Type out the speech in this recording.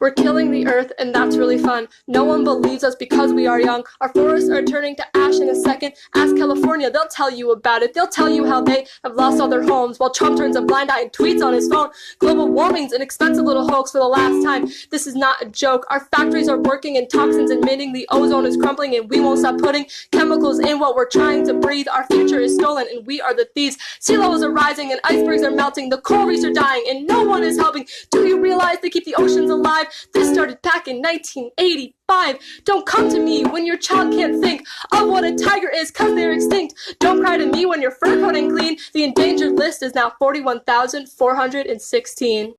We're killing the earth, and that's really fun. No one believes us because we are young. Our forests are turning to ash in a second. Ask California, they'll tell you about it. They'll tell you how they have lost all their homes while Trump turns a blind eye and tweets on his phone. Global warming's an expensive little hoax for the last time. This is not a joke. Our factories are working and toxins emitting. The ozone is crumbling and we won't stop putting chemicals in what we're trying to breathe. Our future is stolen and we are the thieves. Sea levels are rising and icebergs are melting. The coral reefs are dying and no one is helping. Do you realize they keep the oceans alive? This started back in 1985. Don't come to me when your child can't think of what a tiger is cause they're extinct. Don't cry to me when your fur coat ain't clean. The endangered list is now 41,416.